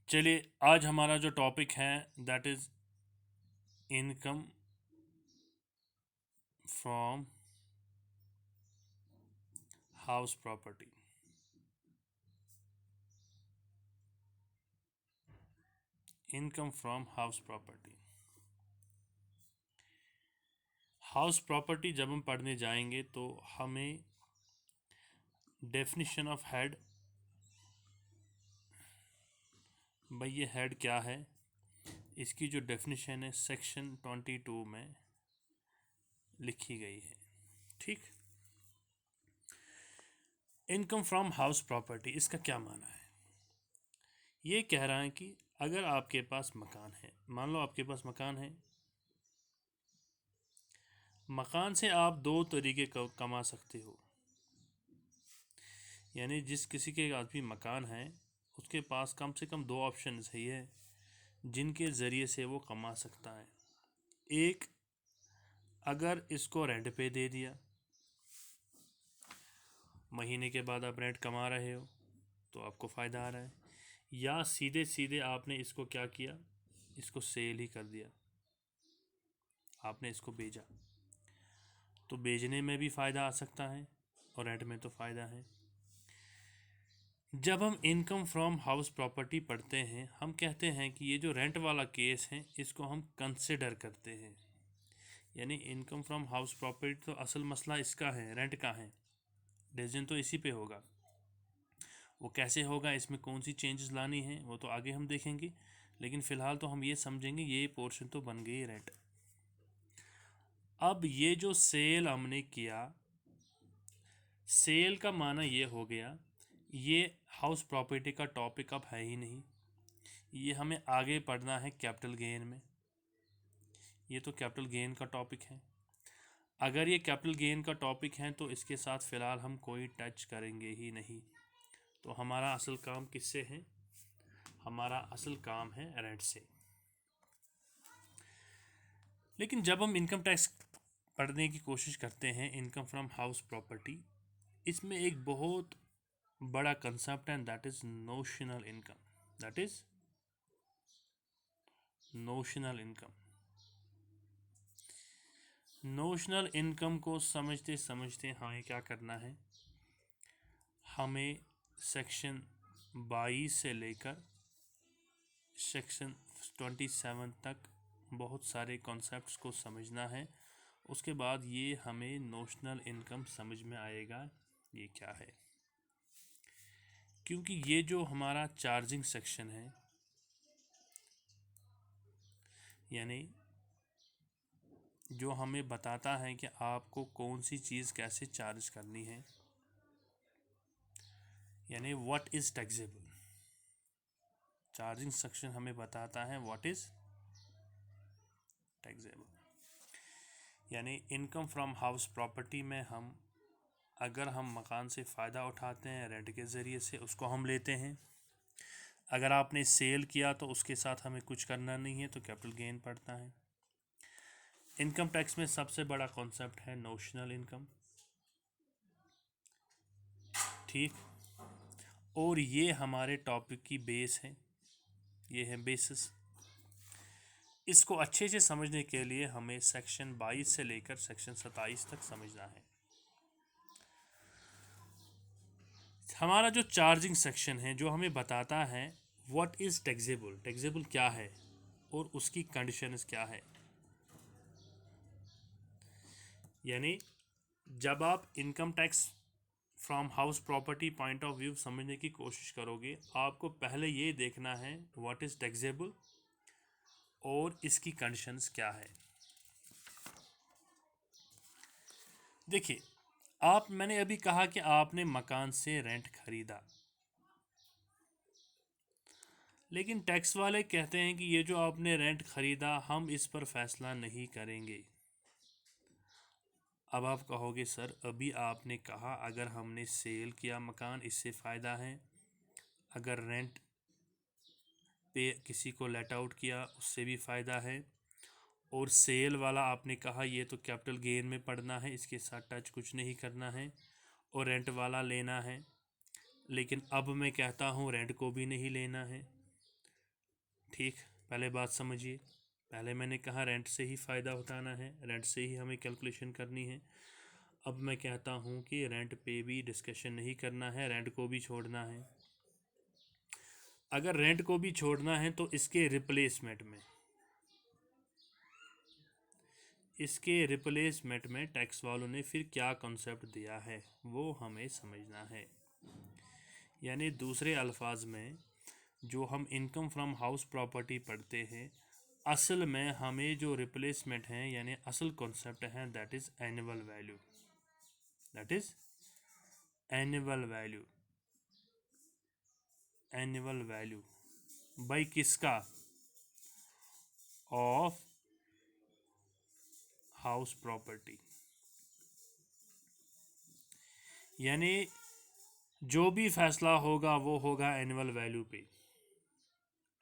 चलिए, आज हमारा जो टॉपिक है that is income from house property. Income from house property. House property जब हम पढ़ने जाएंगे तो हमें डेफिनेशन ऑफ हेड, भाई ये हेड क्या है, इसकी जो डेफिनेशन है सेक्शन 22 में लिखी गई है। ठीक, इनकम फ्रॉम हाउस प्रॉपर्टी इसका क्या माना है? ये कह रहा है कि अगर आपके पास मकान है, मान लो आपके पास मकान है, मकान से आप दो तरीके कमा सकते हो। यानी जिस किसी के पास भी मकान है उसके पास कम से कम दो ऑप्शन सही है जिनके ज़रिए से वो कमा सकता है। एक, अगर इसको रेंट पे दे दिया, महीने के बाद आप रेंट कमा रहे हो तो आपको फ़ायदा आ रहा है, या सीधे सीधे आपने इसको क्या किया, इसको सेल ही कर दिया, आपने इसको बेचा, तो बेचने में भी फ़ायदा आ सकता है और रेंट में तो फ़ायदा है। जब हम इनकम फ्रॉम हाउस प्रॉपर्टी पढ़ते हैं हम कहते हैं कि ये जो रेंट वाला केस है इसको हम कंसिडर करते हैं। यानी इनकम फ्रॉम हाउस प्रॉपर्टी तो असल मसला इसका है, रेंट का है, डिसीजन तो इसी पे होगा। वो कैसे होगा, इसमें कौन सी चेंजेस लानी है वो तो आगे हम देखेंगे, लेकिन फ़िलहाल तो हम ये समझेंगे ये पोर्शन तो बन गई रेंट। अब ये जो सेल हमने किया, सेल का माना ये हो गया, ये हाउस प्रॉपर्टी का टॉपिक अब है ही नहीं, ये हमें आगे पढ़ना है कैपिटल गेन में। ये तो कैपिटल गेन का टॉपिक है। अगर ये कैपिटल गेन का टॉपिक है तो इसके साथ फ़िलहाल हम कोई टच करेंगे ही नहीं। तो हमारा असल काम किससे है? हमारा असल काम है रेंट से। लेकिन जब हम इनकम टैक्स पढ़ने की कोशिश करते हैं, इनकम फ्रॉम हाउस प्रॉपर्टी, इसमें एक बहुत बड़ा कंसेप्ट है that is notional income. That is notional income. Notional income को समझते समझते हमें क्या करना है, हमें सेक्शन 22 से लेकर सेक्शन 27 तक बहुत सारे कॉन्सेप्ट्स को समझना है। उसके बाद ये हमें नोशनल इनकम समझ में आएगा ये क्या है। क्योंकि ये जो हमारा चार्जिंग सेक्शन है, यानी जो हमें बताता है कि आपको कौन सी चीज़ कैसे चार्ज करनी है, यानी what is taxable, charging section हमें बताता है व्हाट इज़ टैक्सेबल। यानी इनकम फ्रॉम हाउस प्रॉपर्टी में हम, अगर हम मकान से फ़ायदा उठाते हैं रेंट के ज़रिए से, उसको हम लेते हैं। अगर आपने सेल किया तो उसके साथ हमें कुछ करना नहीं है, तो कैपिटल गेन पड़ता है। इनकम टैक्स में सबसे बड़ा कॉन्सेप्ट है नोशनल इनकम। ठीक, और ये हमारे टॉपिक की बेस है, ये है बेसिस। इसको अच्छे से समझने के लिए हमें सेक्शन 22 से लेकर सेक्शन 27 तक समझना है। हमारा जो चार्जिंग सेक्शन है जो हमें बताता है व्हाट इज़ टैक्सेबल, टैक्सेबल क्या है और उसकी कंडीशंस क्या है। यानी जब आप income tax from house property point of view समझने की कोशिश करोगे, आपको पहले ये देखना है व्हाट इज़ टैक्सेबल और इसकी कंडीशंस क्या है। देखिए, मैंने अभी कहा कि आपने मकान से रेंट खरीदा, लेकिन टैक्स वाले कहते हैं कि ये जो आपने रेंट खरीदा हम इस पर फैसला नहीं करेंगे। अब आप कहोगे सर अभी आपने कहा अगर हमने सेल किया मकान इससे फ़ायदा है, अगर रेंट पे किसी को लेट आउट किया उससे भी फ़ायदा है, और सेल वाला आपने कहा ये तो कैपिटल गेन में पड़ना है, इसके साथ टच कुछ नहीं करना है, और रेंट वाला लेना है। लेकिन अब मैं कहता हूँ रेंट को भी नहीं लेना है, ठीक, पहले बात समझिए। पहले मैंने कहा रेंट से ही फ़ायदा उठाना है, रेंट से ही हमें कैलकुलेशन करनी है। अब मैं कहता हूँ कि रेंट पे भी डिस्कशन नहीं करना है, रेंट को भी छोड़ना है। अगर रेंट को भी छोड़ना है तो इसके रिप्लेसमेंट में टैक्स वालों ने फिर क्या कॉन्सेप्ट दिया है वो हमें समझना है। यानी दूसरे अल्फाज में जो हम इनकम फ्रॉम हाउस प्रॉपर्टी पढ़ते हैं, असल में हमें जो रिप्लेसमेंट है यानी असल कॉन्सेप्ट है that is annual value. That is annual value. Annual value by किसका? Of house property. यानी जो भी फैसला होगा वो होगा एनुअल वैल्यू पे।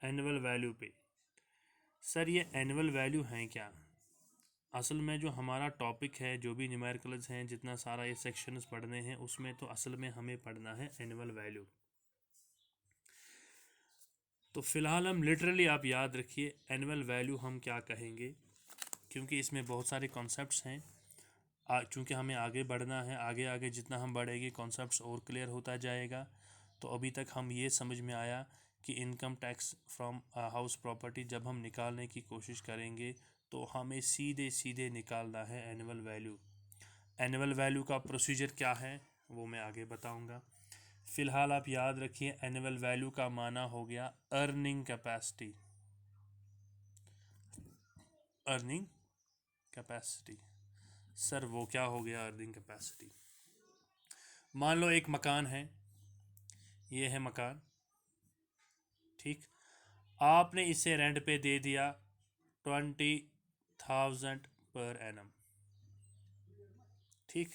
एनुअल वैल्यू पे। सर ये एनुअल वैल्यू हैं क्या? असल में जो हमारा टॉपिक है, जो भी न्यूमेरिकल्स हैं, जितना सारा ये सेक्शंस पढ़ने हैं, उसमें तो असल में हमें पढ़ना है एनुअल वैल्यू। तो फ़िलहाल हम लिटरली, आप याद रखिए, एनुअल वैल्यू हम क्या कहेंगे, क्योंकि इसमें बहुत सारे कॉन्सेप्ट्स हैं। चूँकि हमें आगे बढ़ना है, आगे आगे जितना हम बढ़ेंगे कॉन्सेप्ट्स और क्लियर होता जाएगा। तो अभी तक हम ये समझ में आया कि income tax from house property जब हम निकालने की कोशिश करेंगे तो हमें सीधे सीधे निकालना है एनुअल वैल्यू। एनुअल वैल्यू का प्रोसीजर क्या है वो मैं आगे बताऊंगा। फ़िलहाल आप याद रखिए, एनुअल वैल्यू का माना हो गया earning capacity. Earning capacity. Sir वो क्या हो गया अर्निंग कैपेसिटी? मान लो एक मकान है, ये है मकान, ठीक। आपने इसे रेंट पे दे दिया 20,000 पर एनम, ठीक।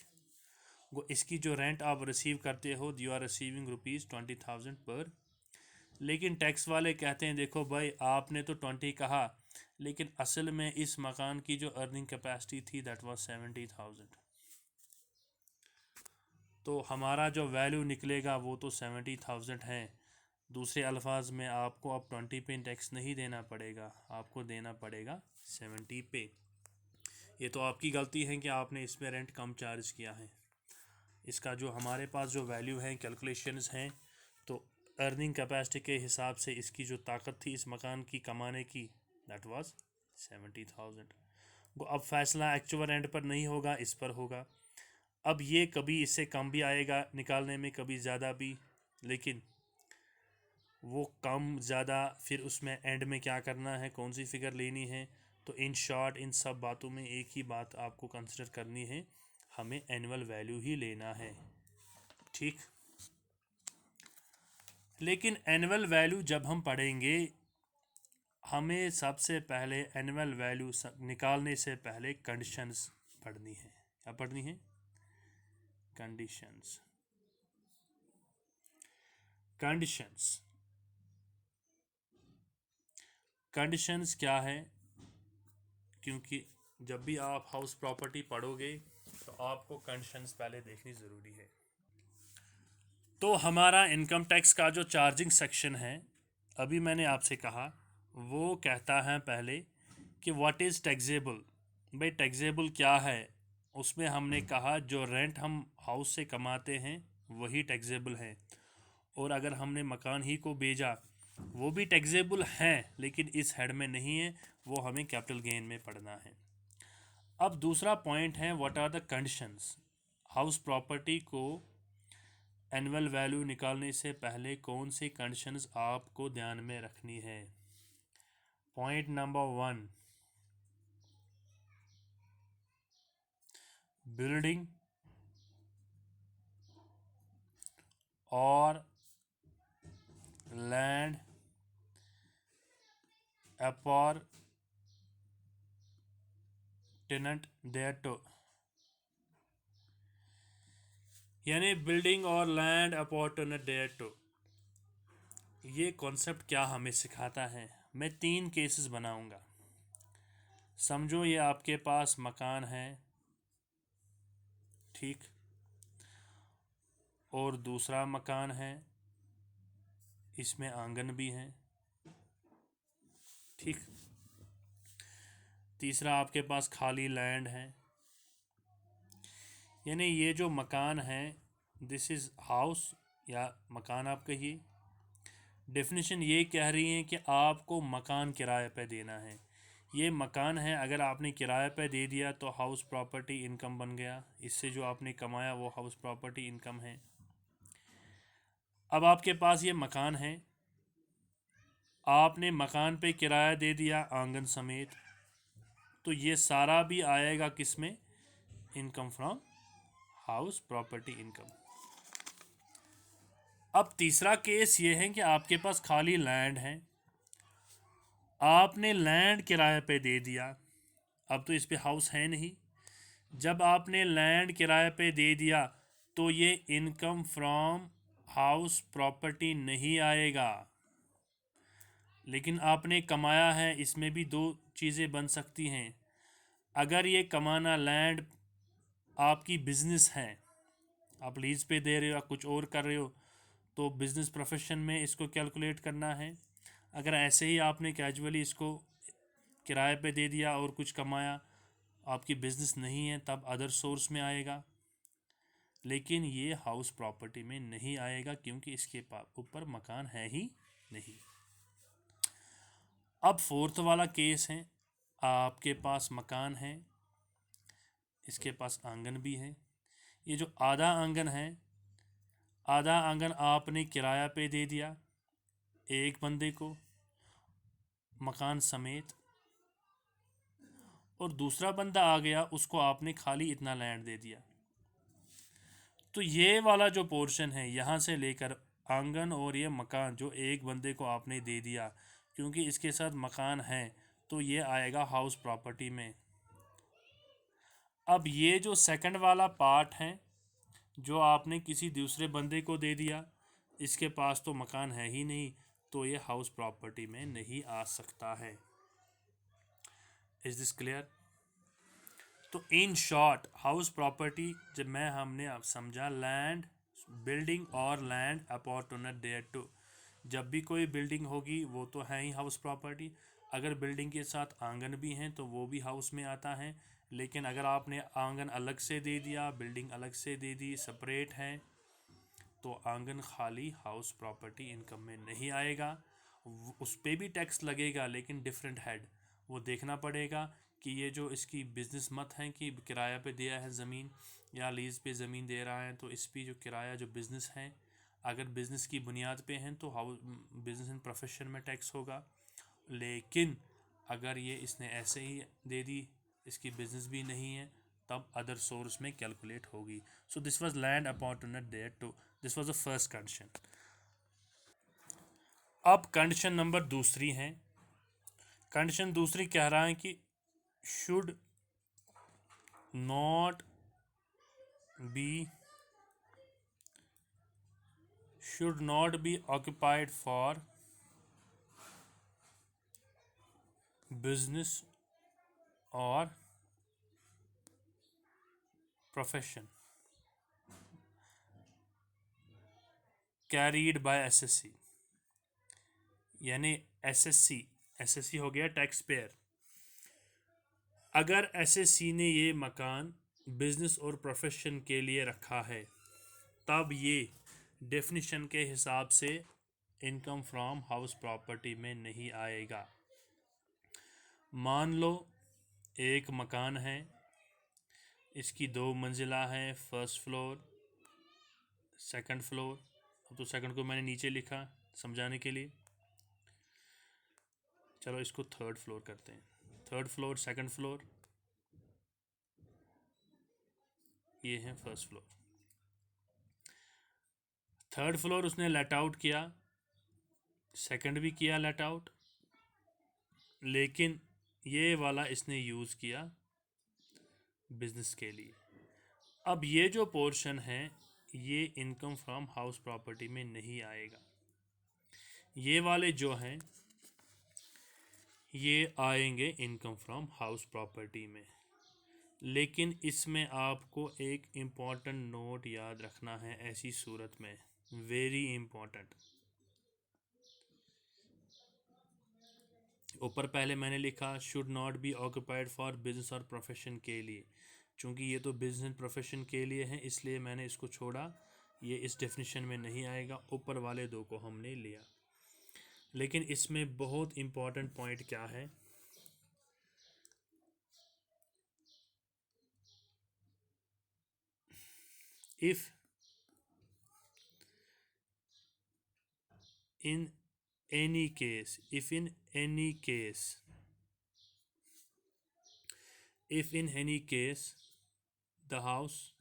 वो इसकी जो रेंट आप रिसीव करते हो, यू आर रिसीविंग ₹20,000 पर। लेकिन टैक्स वाले कहते हैं देखो भाई, आपने तो 20 कहा, लेकिन असल में इस मकान की जो अर्निंग कैपेसिटी थी दैट वाज 70,000। तो हमारा जो वैल्यू निकलेगा वो तो 70,000 है। दूसरे अल्फाज में आपको अब 20 पे टैक्स नहीं देना पड़ेगा, आपको देना पड़ेगा 70 पे। ये तो आपकी गलती है कि आपने इसमें रेंट कम चार्ज किया है। इसका जो हमारे पास जो वैल्यू है, कैलकुलेशंस हैं, तो अर्निंग कैपेसिटी के हिसाब से इसकी जो ताकत थी इस मकान की कमाने की, दैट वाज 70,000। वो अब फैसला एक्चुअल रेंट पर नहीं होगा, इस पर होगा। अब ये कभी इससे कम भी आएगा निकालने में, कभी ज़्यादा भी, लेकिन वो कम ज़्यादा फिर उसमें एंड में क्या करना है, कौन सी फिगर लेनी है। तो इन शॉर्ट इन सब बातों में एक ही बात आपको कंसिडर करनी है, हमें एनुअल वैल्यू ही लेना है, ठीक। लेकिन एनुअल वैल्यू जब हम पढ़ेंगे, हमें सबसे पहले एनुअल वैल्यू निकालने से पहले कंडीशंस पढ़नी है। क्या पढ़नी है? कंडीशंस। कंडीशंस। कंडीशंस क्या है? क्योंकि जब भी आप हाउस प्रॉपर्टी पढ़ोगे तो आपको कंडीशंस पहले देखनी ज़रूरी है। तो हमारा इनकम टैक्स का जो चार्जिंग सेक्शन है, अभी मैंने आपसे कहा, वो कहता है पहले कि व्हाट इज़ टैक्सेबल। भाई टैक्सेबल क्या है? उसमें हमने कहा जो रेंट हम हाउस से कमाते हैं वही टैक्सेबल है, और अगर हमने मकान ही को बेचा वो भी टैक्सेबल हैं, लेकिन इस हेड में नहीं है, वो हमें कैपिटल गेन में पढ़ना है। अब दूसरा पॉइंट है what are the conditions. House property को एनुअल वैल्यू निकालने से पहले कौन सी कंडीशंस आपको ध्यान में रखनी है? पॉइंट नंबर 1, बिल्डिंग और लैंड अपॉर्टेनेंट देयरटू। यानी बिल्डिंग और लैंड अपॉर्टेनेंट देयरटू, ये कॉन्सेप्ट क्या हमें सिखाता है? मैं 3 केसेस बनाऊंगा। समझो ये आपके पास मकान है, ठीक, और दूसरा मकान है, इसमें आंगन भी है, ठीक। तीसरा आपके पास खाली लैंड है, यानी ये जो मकान है दिस इज़ हाउस या मकान आप कहिए। डेफिनेशन ये कह रही है कि आपको मकान किराए पे देना है। ये मकान है, अगर आपने किराए पे दे दिया तो हाउस प्रॉपर्टी इनकम बन गया, इससे जो आपने कमाया वो हाउस प्रॉपर्टी इनकम है। अब आपके पास ये मकान है, आपने मकान पे किराया दे दिया आंगन समेत, तो ये सारा भी आएगा किस में? Income from house property income. अब तीसरा केस ये है कि आपके पास खाली लैंड है, आपने लैंड किराए पे दे दिया, अब तो इस पे हाउस है नहीं। जब आपने लैंड किराए पे दे दिया तो ये इनकम फ्रॉम हाउस प्रॉपर्टी नहीं आएगा, लेकिन आपने कमाया है। इसमें भी दो चीज़ें बन सकती हैं। अगर ये कमाना लैंड आपकी बिजनेस है, आप लीज पे दे रहे हो या कुछ और कर रहे हो, तो बिजनेस प्रोफेशन में इसको कैलकुलेट करना है। अगर ऐसे ही आपने कैजुअली इसको किराए पे दे दिया और कुछ कमाया, आपकी बिजनेस नहीं है, तब अदर सोर्स में आएगा, लेकिन ये हाउस प्रॉपर्टी में नहीं आएगा क्योंकि इसके ऊपर मकान है ही नहीं। अब फोर्थ वाला केस है, आपके पास मकान है, इसके पास आंगन भी है। ये जो आधा आंगन है, आधा आंगन आपने किराया पे दे दिया एक बंदे को मकान समेत, और दूसरा बंदा आ गया, उसको आपने खाली इतना लैंड दे दिया। तो ये वाला जो पोर्शन है यहाँ से लेकर आंगन और ये मकान जो एक बंदे को आपने दे दिया, क्योंकि इसके साथ मकान है, तो ये आएगा हाउस प्रॉपर्टी में। अब ये जो सेकंड वाला पार्ट है जो आपने किसी दूसरे बंदे को दे दिया, इसके पास तो मकान है ही नहीं, तो ये हाउस प्रॉपर्टी में नहीं आ सकता है। Is this clear? तो इन शॉर्ट हाउस प्रॉपर्टी जब मैं हमने अब समझा लैंड, बिल्डिंग और लैंड अपॉर्चुनिटी देयर टू। जब भी कोई बिल्डिंग होगी वो तो है ही हाउस प्रॉपर्टी, अगर बिल्डिंग के साथ आंगन भी हैं तो वो भी हाउस में आता है। लेकिन अगर आपने आंगन अलग से दे दिया, बिल्डिंग अलग से दे दी, सेपरेट है, तो आंगन खाली हाउस प्रॉपर्टी इनकम में नहीं आएगा। उस पर भी टैक्स लगेगा लेकिन डिफरेंट हेड, वो देखना पड़ेगा कि ये जो इसकी बिज़नेस मत है कि किराया पे दिया है ज़मीन या लीज़ पे ज़मीन दे रहा है, तो इस पे जो किराया जो बिज़नेस है, अगर बिज़नेस की बुनियाद पे हैं तो हाउस बिज़नेस एंड प्रोफेशन में टैक्स होगा। लेकिन अगर ये इसने ऐसे ही दे दी, इसकी बिज़नेस भी नहीं है, तब अदर सोर्स में कैलकुलेट होगी। So this was land opportunity there to, this was the first condition. अब कंडीशन नंबर दूसरी है। कंडीशन दूसरी कह रहा है कि should not be occupied for business और प्रोफेशन कैरीड बाय एसएससी। यानी एसएससी हो गया टैक्स पेयर। अगर एसएससी ने ये मकान बिजनेस और प्रोफेशन के लिए रखा है, तब ये डेफिनेशन के हिसाब से इनकम फ्रॉम हाउस प्रॉपर्टी में नहीं आएगा। मान लो एक मकान है, इसकी 2 मंजिला है, फर्स्ट फ्लोर सेकंड फ्लोर। अब तो सेकंड को मैंने नीचे लिखा समझाने के लिए, चलो इसको थर्ड फ्लोर करते हैं। थर्ड फ्लोर, सेकंड फ्लोर, ये है फर्स्ट फ्लोर। थर्ड फ्लोर उसने लेट आउट किया, सेकंड भी किया लेट आउट, लेकिन ये वाला इसने यूज़ किया बिजनेस के लिए। अब ये जो पोर्शन है ये इनकम फ्रॉम हाउस प्रॉपर्टी में नहीं आएगा। ये वाले जो हैं ये आएंगे इनकम फ्रॉम हाउस प्रॉपर्टी में। लेकिन इसमें आपको एक इम्पॉर्टेंट नोट याद रखना है ऐसी सूरत में, वेरी इम्पॉर्टेंट। ऊपर पहले मैंने लिखा should not B occupied for business और प्रोफेशन के लिए, चूँकि ये तो बिजनेस एंड प्रोफेशन के लिए है इसलिए मैंने इसको छोड़ा, ये इस डेफिनेशन में नहीं आएगा। ऊपर वाले दो को हमने लिया। लेकिन इसमें बहुत इम्पॉर्टेंट पॉइंट क्या है, if in any case if in any case if in any case the house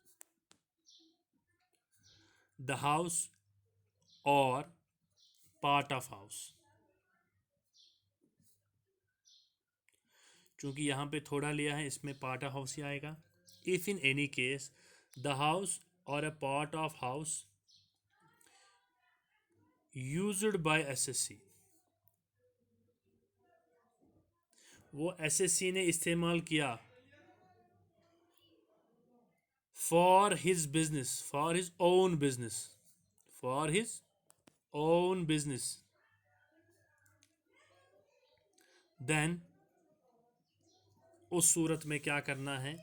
or part of house, चूंकि यहाँ पे थोड़ा लिया है इसमें पार्ट ऑफ हाउस ही आएगा। If in any case the house और a part of house used by SSC, वो एसएससी ने इस्तेमाल किया for his business, for his own business, for his own business, then उस सूरत में क्या करना है,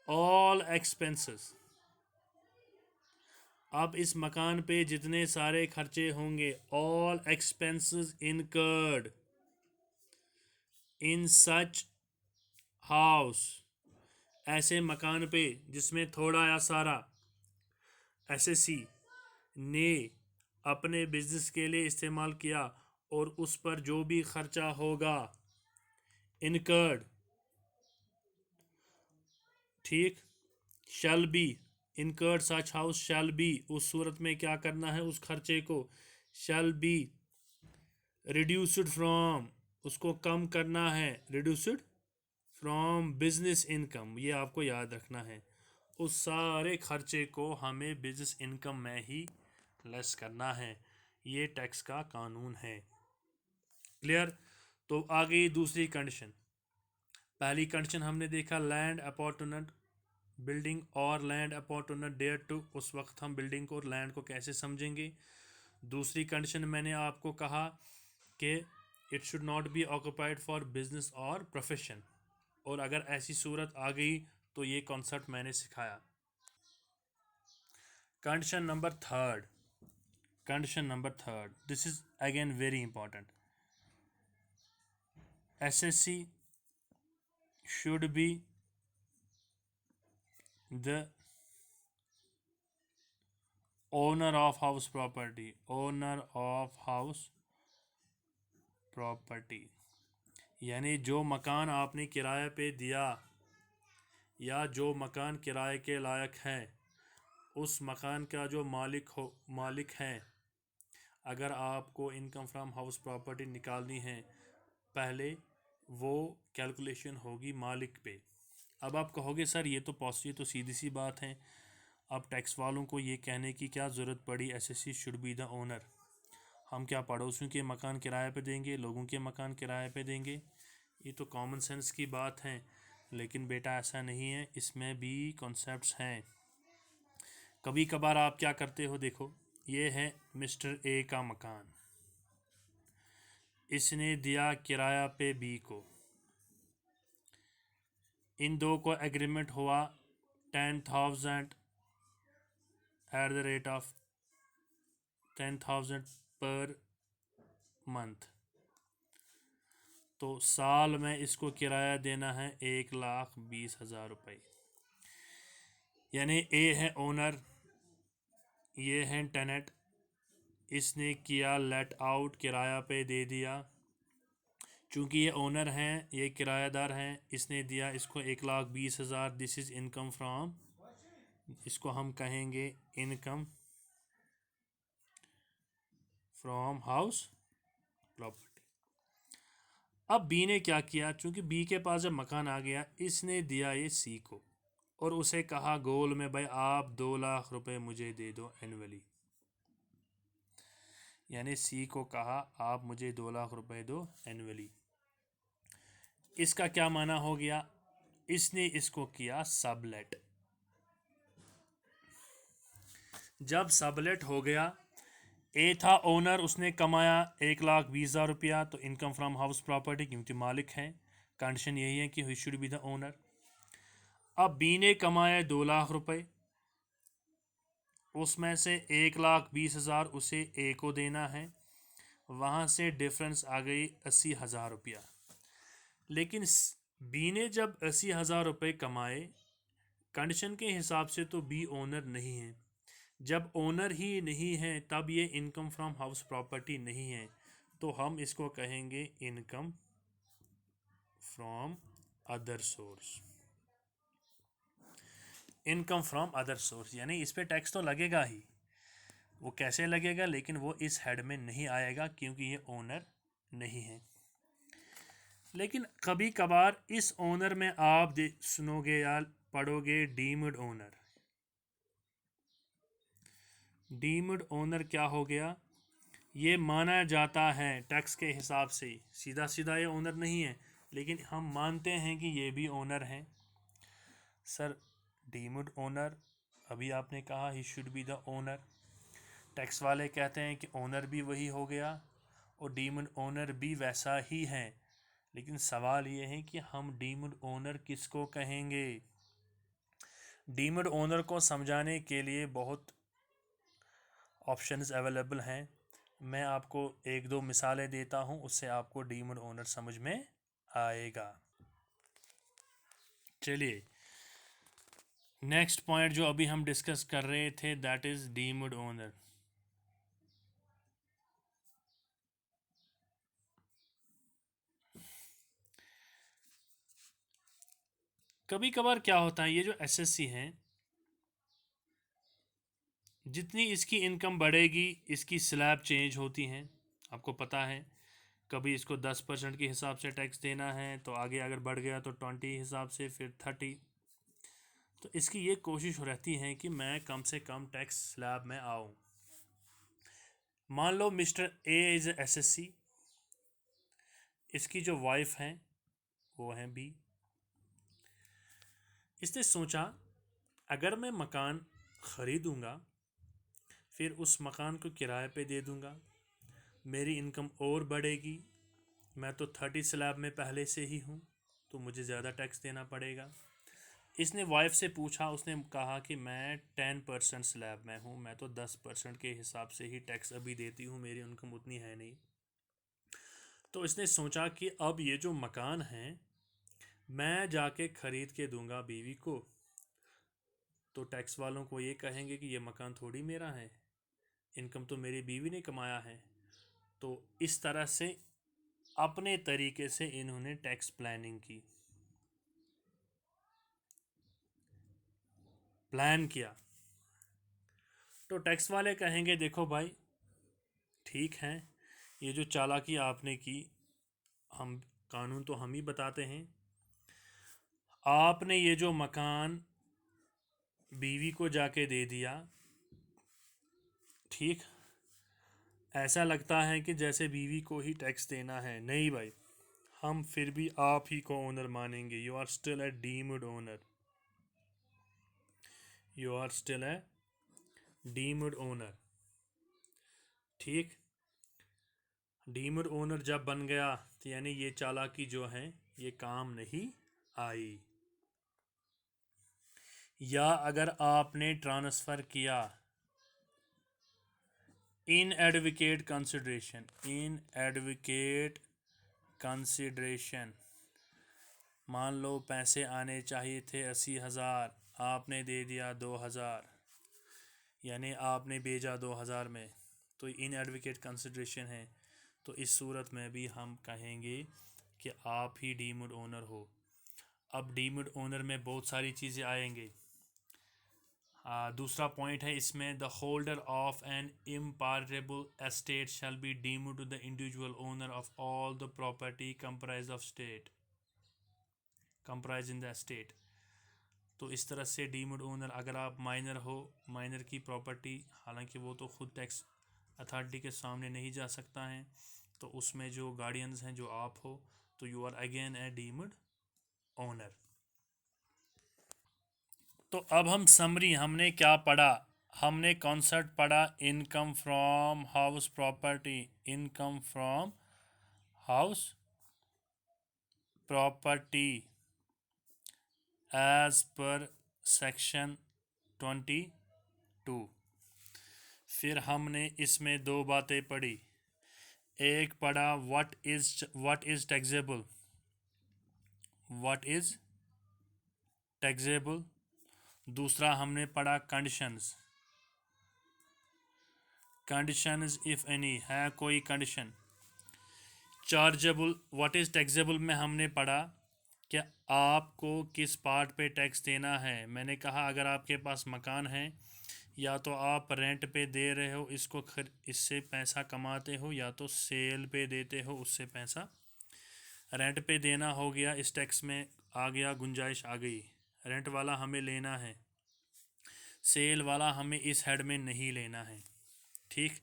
ऑल एक्सपेंसेस, अब इस मकान पे जितने सारे खर्चे होंगे, all expenses incurred in such house, ऐसे मकान पे जिसमें थोड़ा या सारा एसएससी ने अपने बिजनेस के लिए इस्तेमाल किया, और उस पर जो भी खर्चा होगा इनकर्ड, ठीक, shall be incurred such house shall be, उस सूरत में क्या करना है, उस खर्चे को शैल बी रिड्यूस्ड फ्रॉम, उसको कम करना है, रिड्यूस्ड फ्रॉम बिजनेस इनकम, ये आपको याद रखना है। उस सारे खर्चे को हमें बिजनेस इनकम में ही लेस करना है, ये टैक्स का कानून है। क्लियर? तो आ गई दूसरी कंडीशन। पहली कंडीशन हमने देखा लैंड अपॉर्चुनेट बिल्डिंग और लैंड अपॉर्चुनेट डेयर टू, उस वक्त हम बिल्डिंग को और लैंड को कैसे समझेंगे। दूसरी कंडीशन मैंने आपको कहा कि it should not B occupied for business और प्रोफेशन, और अगर ऐसी सूरत आ गई तो ये कॉन्सेप्ट मैंने सिखाया। Condition number third, condition number third, this is again very important, SSC should be the owner of house property, owner of house property, यानी जो मकान आपने किराए पे दिया या जो मकान किराए के लायक है, उस मकान का जो मालिक है, अगर आपको इनकम फ्रॉम हाउस प्रॉपर्टी निकालनी है, पहले वो कैलकुलेशन होगी मालिक पे। अब आप कहोगे सर ये तो पॉसिबल, तो सीधी सी बात है, अब टैक्स वालों को ये कहने की क्या ज़रूरत पड़ी SSC should be the owner. हम क्या पड़ोसियों के मकान किराए पे देंगे, लोगों के मकान किराए पे देंगे, ये तो कॉमन सेंस की बात है। लेकिन बेटा ऐसा नहीं है, इसमें भी कॉन्सेप्ट्स हैं। कभी कभार आप क्या करते हो, देखो ये है मिस्टर ए का मकान, इसने दिया किराया पे बी को, इन दो को एग्रीमेंट हुआ 10,000 at the rate of 10,000 per month, तो साल में इसको किराया देना है 1,20,000 रुपये। यानी ए है ओनर, ये है टेनेंट, इसने किया लेट आउट, किराया पे दे दिया, चूँकि ये ओनर हैं ये किराएदार हैं, इसने दिया इसको 1,20,000, दिस इज़ इनकम फ्रॉम, इसको हम कहेंगे इनकम फ्रॉम हाउस प्रॉपर्टी। अब बी ने क्या किया, चूँकि बी के पास जब मकान आ गया, इसने दिया ये सी को, और उसे कहा गोल में भाई आप 2,00,000 रुपये मुझे दे दो एनुअली, यानी सी को कहा आप मुझे 2,00,000 रुपये दो एनुअली। इसका क्या माना हो गया, इसने इसको किया सबलेट। जब सबलेट हो गया, ए था ओनर, उसने कमाया 1,20,000 रुपया, तो इनकम फ्रॉम हाउस प्रॉपर्टी, क्योंकि मालिक है, कंडीशन यही है कि he should be the owner. अब बी ने कमाया 2,00,000 रुपये, उसमें से 1,20,000 उसे ए को देना है, वहाँ से डिफरेंस आ गई 80,000 रुपया। लेकिन बी ने जब 80,000 रुपये कमाए, कंडीशन के हिसाब से तो बी ओनर नहीं है। जब ओनर ही नहीं है तब ये इनकम फ्रॉम हाउस प्रॉपर्टी नहीं है, तो हम इसको कहेंगे income from other source. Income from other source यानी इस पे टैक्स तो लगेगा ही, वो कैसे लगेगा, लेकिन वो इस हेड में नहीं आएगा क्योंकि ये ओनर नहीं है। लेकिन कभी कभार इस ओनर में आप सुनोगे या पढ़ोगे डीम्ड ओनर। डीम्ड ओनर क्या हो गया, ये माना जाता है टैक्स के हिसाब से, सीधा सीधा ये ओनर नहीं है, लेकिन हम मानते हैं कि ये भी ओनर हैं। सर डीम्ड ओनर, अभी आपने कहा he should be the owner, tax वाले कहते हैं कि ओनर भी वही हो गया और डीम्ड ओनर भी वैसा ही है। लेकिन सवाल ये है कि हम डीम्ड ओनर किसको कहेंगे। डीम्ड ओनर को समझाने के लिए बहुत ऑप्शंस अवेलेबल हैं, मैं आपको एक दो मिसालें देता हूं, उससे आपको डीम्ड ओनर समझ में आएगा। चलिए नेक्स्ट पॉइंट जो अभी हम डिस्कस कर रहे थे, दैट इज डीम्ड ओनर। कभी कभार क्या होता है, ये जो एसएससी है, जितनी इसकी इनकम बढ़ेगी इसकी स्लैब चेंज होती हैं, आपको पता है। कभी इसको 10% के हिसाब से टैक्स देना है, तो आगे अगर बढ़ गया तो 20 हिसाब से, फिर 30। तो इसकी ये कोशिश रहती है कि मैं कम से कम टैक्स स्लैब में आऊँ। मान लो मिस्टर ए इज़ एसएससी, इसकी जो वाइफ है वो है बी। इसने सोचा अगर मैं मकान ख़रीदूँगा, फिर उस मकान को किराए पे दे दूँगा, मेरी इनकम और बढ़ेगी। मैं तो 30 स्लैब में पहले से ही हूँ, तो मुझे ज़्यादा टैक्स देना पड़ेगा। इसने वाइफ से पूछा, उसने कहा कि मैं 10% स्लैब में हूँ, मैं तो 10% के हिसाब से ही टैक्स अभी देती हूँ, मेरी इनकम उतनी है नहीं। तो इसने सोचा कि अब ये जो मकान है मैं जाके ख़रीद के दूंगा बीवी को, तो टैक्स वालों को ये कहेंगे कि ये मकान थोड़ी मेरा है, इनकम तो मेरी बीवी ने कमाया है। तो इस तरह से अपने तरीके से इन्होंने टैक्स प्लान किया। तो टैक्स वाले कहेंगे देखो भाई, ठीक है, ये जो चालाकी आपने की, हम कानून तो हम ही बताते हैं, आपने ये जो मकान बीवी को जाके दे दिया, ठीक, ऐसा लगता है कि जैसे बीवी को ही टैक्स देना है। नहीं भाई, हम फिर भी आप ही को ओनर मानेंगे। You are still a deemed owner, you are still a deemed owner. ठीक, डीम्ड ओनर जब बन गया तो यानी ये चालाकी जो है ये काम नहीं आई। या अगर आपने ट्रांसफ़र किया इन एडवोकेट कंसिडरेशन, इन एडवोकेट कंसिडरेशन, मान लो पैसे आने चाहिए थे 80,000, आपने दे दिया 2,000, यानी आपने भेजा 2,000 में, तो इन एडवोकेट कंसिडरेशन है। तो इस सूरत में भी हम कहेंगे कि आप ही डीम्ड ओनर हो। अब डीम्ड ओनर में बहुत सारी चीज़ें आएंगे। दूसरा पॉइंट है इसमें, the holder of an impartible estate shall be deemed to the individual owner of all the property comprise of state, comprise in the estate. तो इस तरह से डीम्ड ओनर, अगर आप माइनर हो, माइनर की प्रॉपर्टी, हालांकि वो तो खुद टैक्स अथॉरिटी के सामने नहीं जा सकता है, तो उसमें जो गार्डियंस हैं जो आप हो, तो you are again a deemed owner. तो अब हम समरी, हमने क्या पढ़ा, हमने कॉन्सेप्ट पढ़ा income from house property, income from house property as per section 22। फिर हमने इसमें दो बातें पढ़ी, एक पढ़ा what is taxable, what is taxable. दूसरा हमने पढ़ा कंडीशंस, कंडीशंस इफ एनी, है कोई condition. Chargeable, what is taxable में हमने पढ़ा कि आपको किस पार्ट पे टैक्स देना है। मैंने कहा अगर आपके पास मकान है, या तो आप रेंट पे दे रहे हो, इससे पैसा कमाते हो, या तो सेल पे देते हो, उससे पैसा रेंट पे देना हो गया, इस टैक्स में आ गया, गुंजाइश आ गई। रेंट वाला हमें लेना है, सेल वाला हमें इस हेड में नहीं लेना है, ठीक।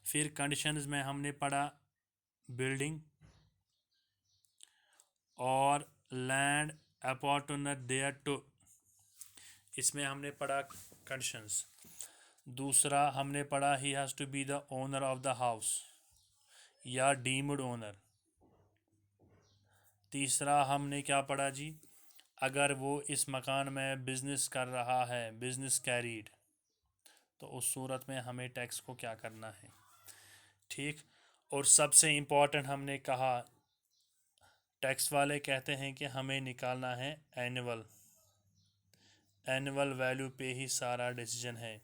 फिर कंडीशंस में हमने पढ़ा बिल्डिंग और लैंड अपॉर्चुनर देयर टू, इसमें हमने पढ़ा कंडीशंस। दूसरा हमने पढ़ा he has to be the owner of the house या डीम्ड ओनर। तीसरा हमने क्या पढ़ा जी, अगर वो इस मकान में बिजनेस कर रहा है, बिजनेस कैरीड, तो उस सूरत में हमें टैक्स को क्या करना है, ठीक। और सबसे इम्पोर्टेंट हमने कहा, टैक्स वाले कहते हैं कि हमें निकालना है एनुअल, एनुअल वैल्यू पे ही सारा डिसीजन है।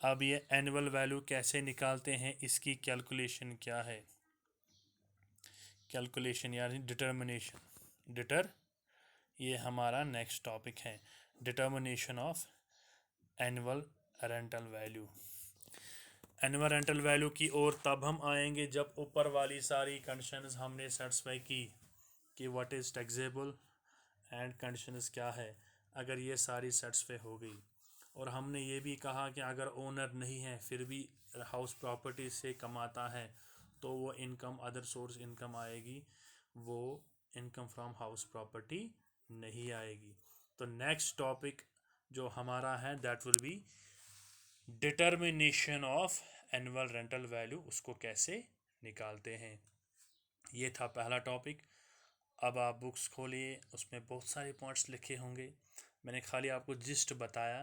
अब ये एनुअल वैल्यू कैसे निकालते हैं, इसकी कैलकुलेशन क्या है, कैलकुलेशन यानी डिटरमिनेशन, ये हमारा नेक्स्ट टॉपिक है, determination of annual rental value. Annual rental value की ओर तब हम आएंगे जब ऊपर वाली सारी कंडीशंस हमने सेटिस्फाई की कि what is taxable and conditions क्या है। अगर ये सारी सेटिस्फाई हो गई, और हमने ये भी कहा कि अगर ओनर नहीं है फिर भी हाउस प्रॉपर्टी से कमाता है, तो वो इनकम अदर सोर्स इनकम आएगी, वो इनकम फ्रॉम हाउस प्रॉपर्टी नहीं आएगी। तो नेक्स्ट टॉपिक जो हमारा है that will be determination of annual rental value, उसको कैसे निकालते हैं। ये था पहला टॉपिक। अब आप बुक्स खोलिए, उसमें बहुत सारे पॉइंट्स लिखे होंगे। मैंने खाली आपको जिस्ट बताया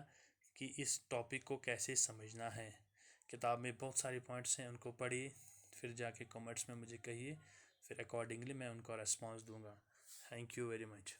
कि इस टॉपिक को कैसे समझना है। किताब में बहुत सारे पॉइंट्स हैं, उनको पढ़िए, फिर जाके कमेंट्स में मुझे कहिए, फिर अकॉर्डिंगली मैं उनको रेस्पॉन्स दूंगा। Thank you very much.